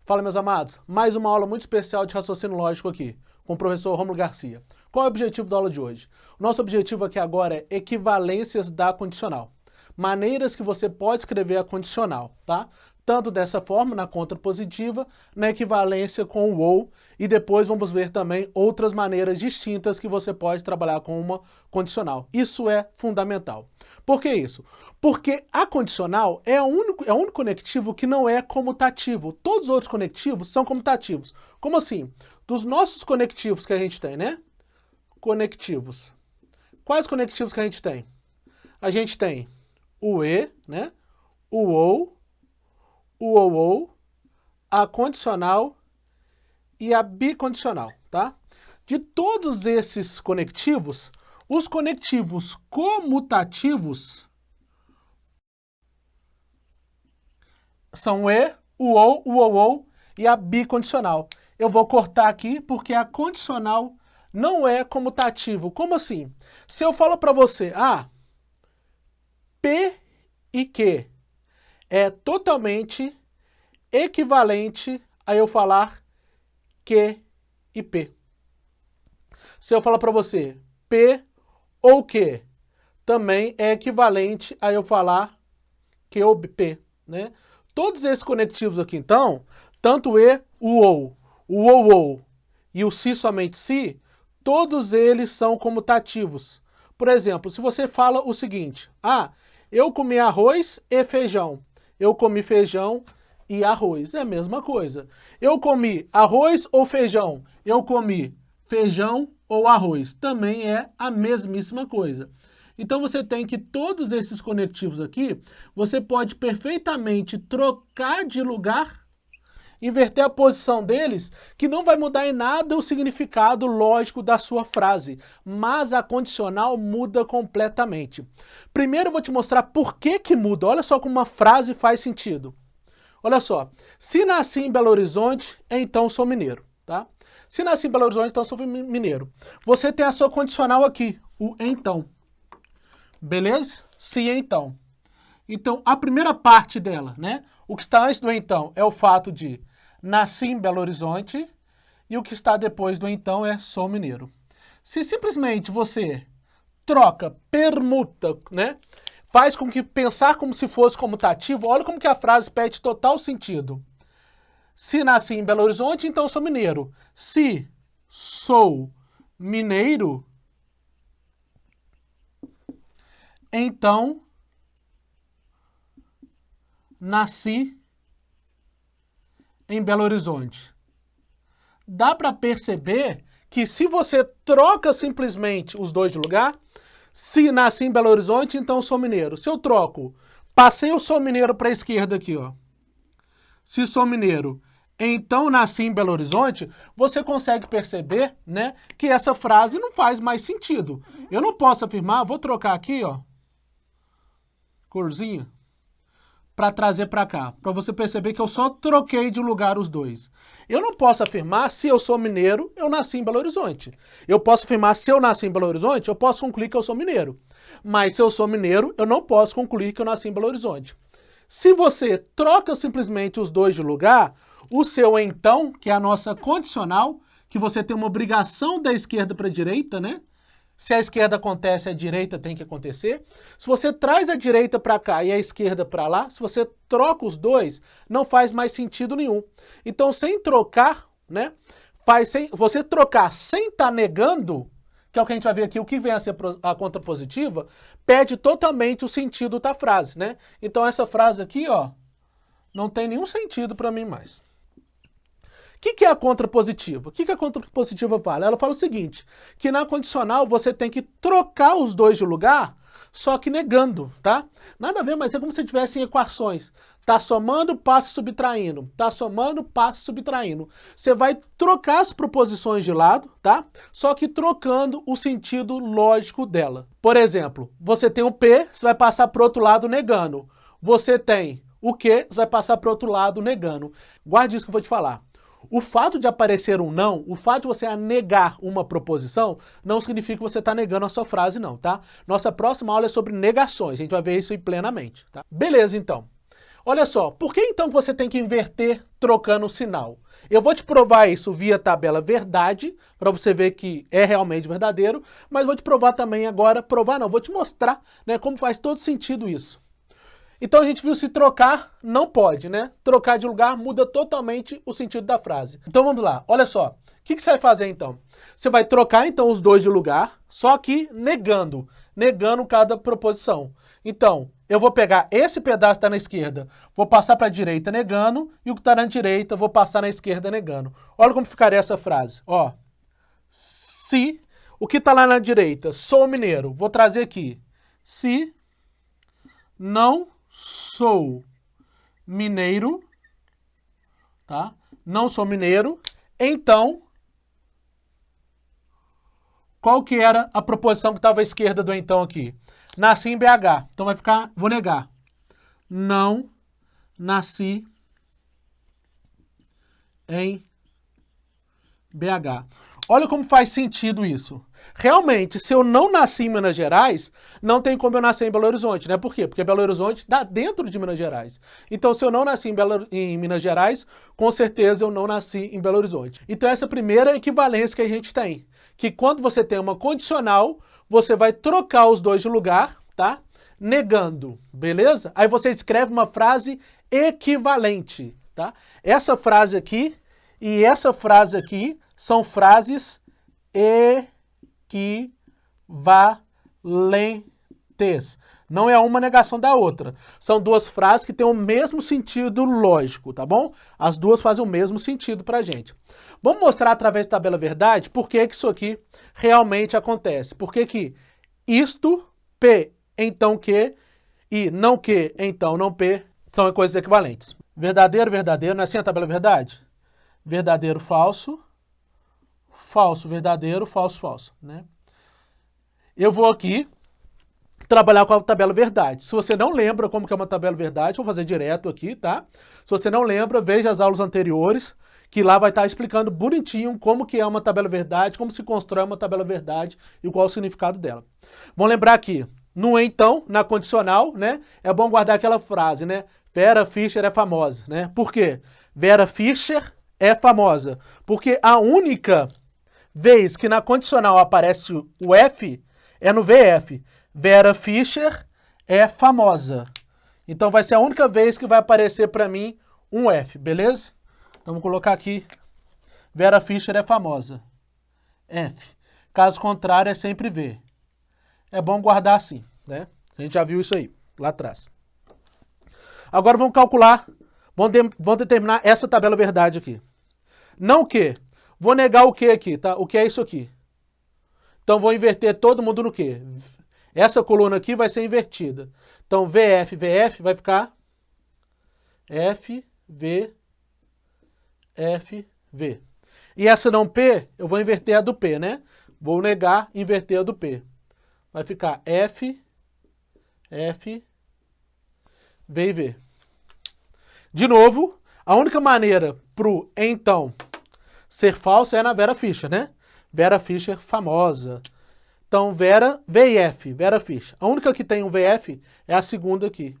Fala, meus amados, mais uma aula muito especial de raciocínio lógico aqui, com o professor Rômulo Garcia. Qual é o objetivo da aula de hoje? O nosso objetivo aqui agora é equivalências da condicional. Maneiras que você pode escrever a condicional, tá? Tanto dessa forma, na contrapositiva, na equivalência com o ou, e depois vamos ver também outras maneiras distintas que você pode trabalhar com uma condicional. Isso é fundamental. Por que isso? Porque a condicional é o único conectivo que não é comutativo. Todos os outros conectivos são comutativos. Como assim? Dos nossos conectivos que a gente tem, né? Conectivos. Quais conectivos que a gente tem? A gente tem o e, né? O ou, a condicional e a bicondicional, tá? De todos esses conectivos, os conectivos comutativos são o e, o ou e a bicondicional. Eu vou cortar aqui porque a condicional não é comutativo. Como assim? Se eu falo para você, P e Q é totalmente equivalente a eu falar Q e P. Se eu falar para você P ou Q, também é equivalente a eu falar Q ou P, né? Todos esses conectivos aqui, então, tanto o e, o ou e o se somente se, todos eles são comutativos. Por exemplo, se você fala o seguinte, eu comi arroz e feijão. Eu comi feijão e arroz. É a mesma coisa. Eu comi arroz ou feijão. Eu comi feijão ou arroz. Também é a mesmíssima coisa. Então você tem que todos esses conectivos aqui, você pode perfeitamente trocar de lugar, inverter a posição deles, que não vai mudar em nada o significado lógico da sua frase, mas a condicional muda completamente. Primeiro eu vou te mostrar por que que muda. Olha só como uma frase faz sentido. Olha só, se nasci em Belo Horizonte, então sou mineiro, tá? Se nasci em Belo Horizonte, então sou mineiro. Você tem a sua condicional aqui, o então. Beleza? Se então. Então, a primeira parte dela, né? O que está antes do então é o fato de nasci em Belo Horizonte e o que está depois do então é sou mineiro. Se simplesmente você troca, permuta, né? Faz com que pensar como se fosse comutativo, olha como que a frase perde total sentido. Se nasci em Belo Horizonte, então sou mineiro. Se sou mineiro, então nasci em Belo Horizonte. Dá para perceber que se você troca simplesmente os dois de lugar, se nasci em Belo Horizonte, então sou mineiro. Se eu troco, passei o sou mineiro para a esquerda aqui, ó. Se sou mineiro, então nasci em Belo Horizonte, você consegue perceber, né, que essa frase não faz mais sentido. Eu não posso afirmar, vou trocar aqui, ó, corzinha, para trazer para cá, para você perceber que eu só troquei de lugar os dois. Eu não posso afirmar, se eu sou mineiro, eu nasci em Belo Horizonte. Eu posso afirmar, se eu nasci em Belo Horizonte, eu posso concluir que eu sou mineiro. Mas se eu sou mineiro, eu não posso concluir que eu nasci em Belo Horizonte. Se você troca simplesmente os dois de lugar, o seu então, que é a nossa condicional, que você tem uma obrigação da esquerda para a direita, né? Se a esquerda acontece, a direita tem que acontecer. Se você traz a direita para cá e a esquerda para lá, se você troca os dois, não faz mais sentido nenhum. Então, sem trocar, né? Você trocar sem estar negando, que é o que a gente vai ver aqui, o que vem a ser a contrapositiva, perde totalmente o sentido da frase, né? Então, essa frase aqui, ó, não tem nenhum sentido para mim mais. O que é a contrapositiva? O que a contrapositiva fala? Ela fala o seguinte, que na condicional você tem que trocar os dois de lugar, só que negando, tá? Nada a ver, mas é como se tivessem equações. Tá somando, passa subtraindo. Tá somando, passa subtraindo. Você vai trocar as proposições de lado, tá? Só que trocando o sentido lógico dela. Por exemplo, você tem o P, você vai passar para o outro lado negando. Você tem o Q, você vai passar para o outro lado negando. Guarde isso que eu vou te falar. O fato de aparecer um não, o fato de você negar uma proposição, não significa que você está negando a sua frase, não, tá? Nossa próxima aula é sobre negações, a gente vai ver isso aí plenamente, tá? Beleza, então. Olha só, por que então você tem que inverter trocando o sinal? Eu vou te provar isso via tabela verdade, para você ver que é realmente verdadeiro, mas vou te provar também agora, provar não, vou te mostrar, né, como faz todo sentido isso. Então a gente viu se trocar não pode, né? Trocar de lugar muda totalmente o sentido da frase. Então vamos lá, olha só. O que você vai fazer então? Você vai trocar então os dois de lugar, só que negando cada proposição. Então, eu vou pegar esse pedaço que está na esquerda, vou passar para a direita negando, e o que está na direita vou passar na esquerda negando. Olha como ficaria essa frase. Ó, se o que está lá na direita, sou mineiro, vou trazer aqui. Se não sou mineiro, tá? Não sou mineiro, então, qual que era a proposição que estava à esquerda do então aqui? Nasci em BH, então vai ficar, vou negar. Não nasci em BH. Olha como faz sentido isso. Realmente, se eu não nasci em Minas Gerais, não tem como eu nascer em Belo Horizonte, né? Por quê? Porque Belo Horizonte está dentro de Minas Gerais. Então, se eu não nasci em Minas Gerais, com certeza eu não nasci em Belo Horizonte. Então, essa é a primeira equivalência que a gente tem. Que quando você tem uma condicional, você vai trocar os dois de lugar, tá? Negando, beleza? Aí você escreve uma frase equivalente, tá? Essa frase aqui e essa frase aqui são frases equivalentes. Não é uma negação da outra. São duas frases que têm o mesmo sentido lógico, tá bom? As duas fazem o mesmo sentido pra gente. Vamos mostrar através da tabela verdade por que isso aqui realmente acontece. Por que isto, P, então que, e não que, então não P, são coisas equivalentes. Verdadeiro, verdadeiro, não é assim a tabela verdade? Verdadeiro, falso, falso, verdadeiro, falso, falso, né? Eu vou aqui trabalhar com a tabela verdade. Se você não lembra como que é uma tabela verdade, vou fazer direto aqui, tá? Se você não lembra, veja as aulas anteriores, que lá vai estar explicando bonitinho como que é uma tabela verdade, como se constrói uma tabela verdade e qual é o significado dela. Vamos lembrar aqui, no então, na condicional, né? É bom guardar aquela frase, né? Vera Fischer é famosa, né? Por quê? Vera Fischer é famosa. Porque a única vez que na condicional aparece o F é no VF. Vera Fischer é famosa. Então vai ser a única vez que vai aparecer para mim um F, beleza? Então vou colocar aqui, Vera Fischer é famosa. F. Caso contrário é sempre V. É bom guardar assim, né? A gente já viu isso aí, lá atrás. Agora vamos calcular, vamos determinar essa tabela verdade aqui. Não que. Vou negar o que aqui, tá? O que é isso aqui? Então vou inverter todo mundo no que? Essa coluna aqui vai ser invertida. Então VF, VF vai ficar F, V, F, V. E essa não P, eu vou inverter a do P, né? Vou negar, inverter a do P. Vai ficar F, F, V e V. De novo, a única maneira pro então ser falso é na Vera Fischer, né? Vera Fischer famosa. Então, Vera, VF, Vera Fischer. A única que tem um VF é a segunda aqui.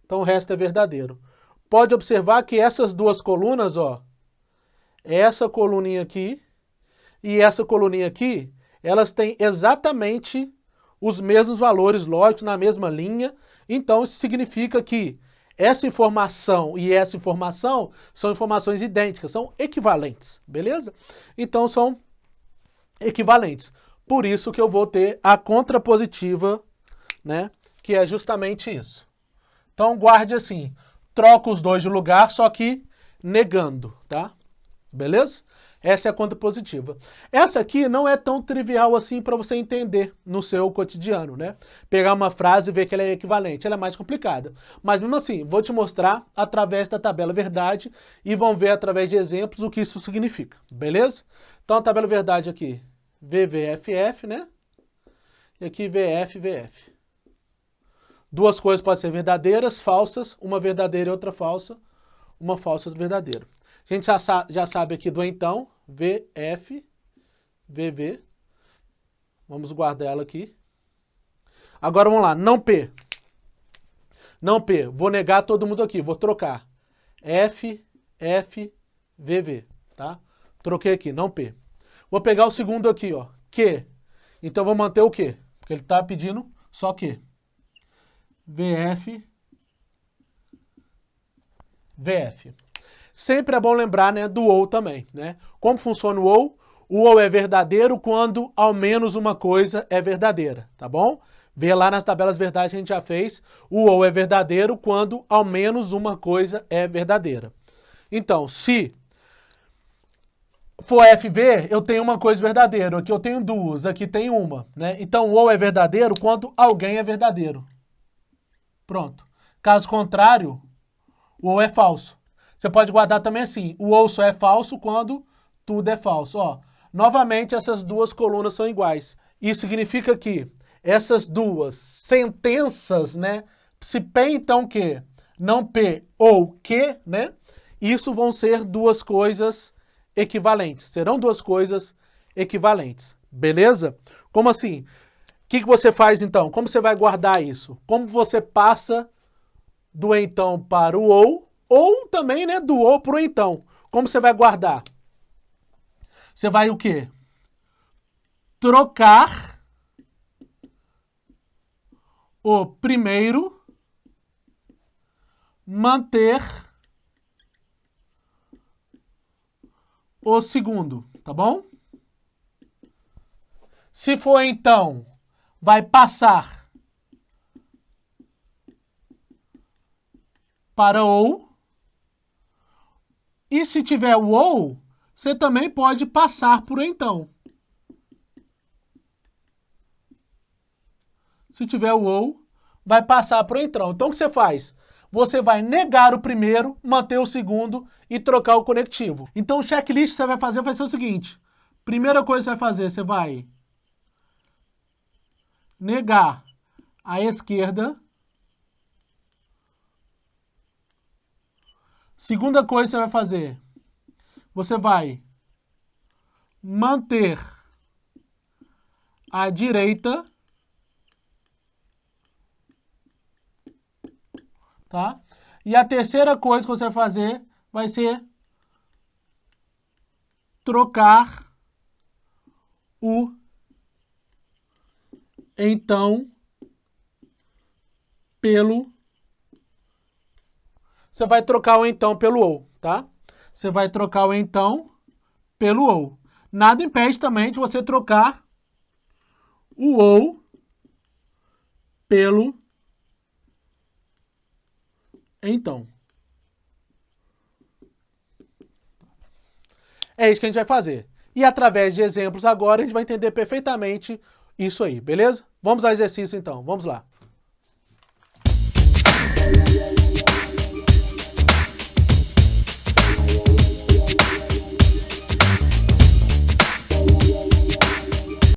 Então, o resto é verdadeiro. Pode observar que essas duas colunas, ó, essa coluninha aqui e essa coluninha aqui, elas têm exatamente os mesmos valores lógicos na mesma linha. Então, isso significa que essa informação e essa informação são informações idênticas, são equivalentes, beleza? Então, são equivalentes. Por isso que eu vou ter a contrapositiva, né? Que é justamente isso. Então, guarde assim, troca os dois de lugar, só que negando, tá? Beleza? Essa é a contrapositiva. Essa aqui não é tão trivial assim para você entender no seu cotidiano, né? Pegar uma frase e ver que ela é equivalente. Ela é mais complicada. Mas mesmo assim, vou te mostrar através da tabela verdade e vão ver através de exemplos o que isso significa. Beleza? Então, a tabela verdade aqui, VVFF, né? E aqui VF, VF. Duas coisas podem ser verdadeiras, falsas, uma verdadeira e outra falsa, uma falsa e outra verdadeira. A gente já sabe aqui do então, VF, VV. Vamos guardar ela aqui. Agora vamos lá, não P. Não P. Vou negar todo mundo aqui. Vou trocar. F, F, V, V. Tá? Troquei aqui. Não P. Vou pegar o segundo aqui, ó. Q. Então vou manter o Q. Porque ele está pedindo só Q. VF, VF. Sempre é bom lembrar, né, do ou também, né? Como funciona o ou? O ou é verdadeiro quando ao menos uma coisa é verdadeira, tá bom? Vê lá nas tabelas verdade a gente já fez. O ou é verdadeiro quando ao menos uma coisa é verdadeira. Então, se for FV, eu tenho uma coisa verdadeira. Aqui eu tenho duas, aqui tem uma, né? Então, o ou é verdadeiro quando alguém é verdadeiro. Pronto. Caso contrário, o ou é falso. Você pode guardar também assim. O ou só é falso quando tudo é falso. Ó, novamente, essas duas colunas são iguais. Isso significa que essas duas sentenças, né? Se P, então Q, não P ou Q, né? Isso vão ser duas coisas equivalentes. Serão duas coisas equivalentes. Beleza? Como assim? O que você faz então? Como você vai guardar isso? Como você passa do então para o ou também, né, do ou para o então. Como você vai guardar? Você vai o quê? Trocar o primeiro, manter o segundo, tá bom? Se for então, vai passar para ou. E se tiver o ou, você também pode passar por então. Se tiver o ou, vai passar por então. Então o que você faz? Você vai negar o primeiro, manter o segundo e trocar o conectivo. Então o checklist que você vai fazer vai ser o seguinte. Primeira coisa que você vai fazer, você vai negar a esquerda. Segunda coisa que você vai fazer, você vai manter a direita, tá? E a terceira coisa que você vai fazer vai ser trocar o então pelo. Você vai trocar o então pelo ou, tá? Você vai trocar o então pelo ou. Nada impede também de você trocar o ou pelo então. É isso que a gente vai fazer. E através de exemplos agora a gente vai entender perfeitamente isso aí, beleza? Vamos ao exercício então, vamos lá.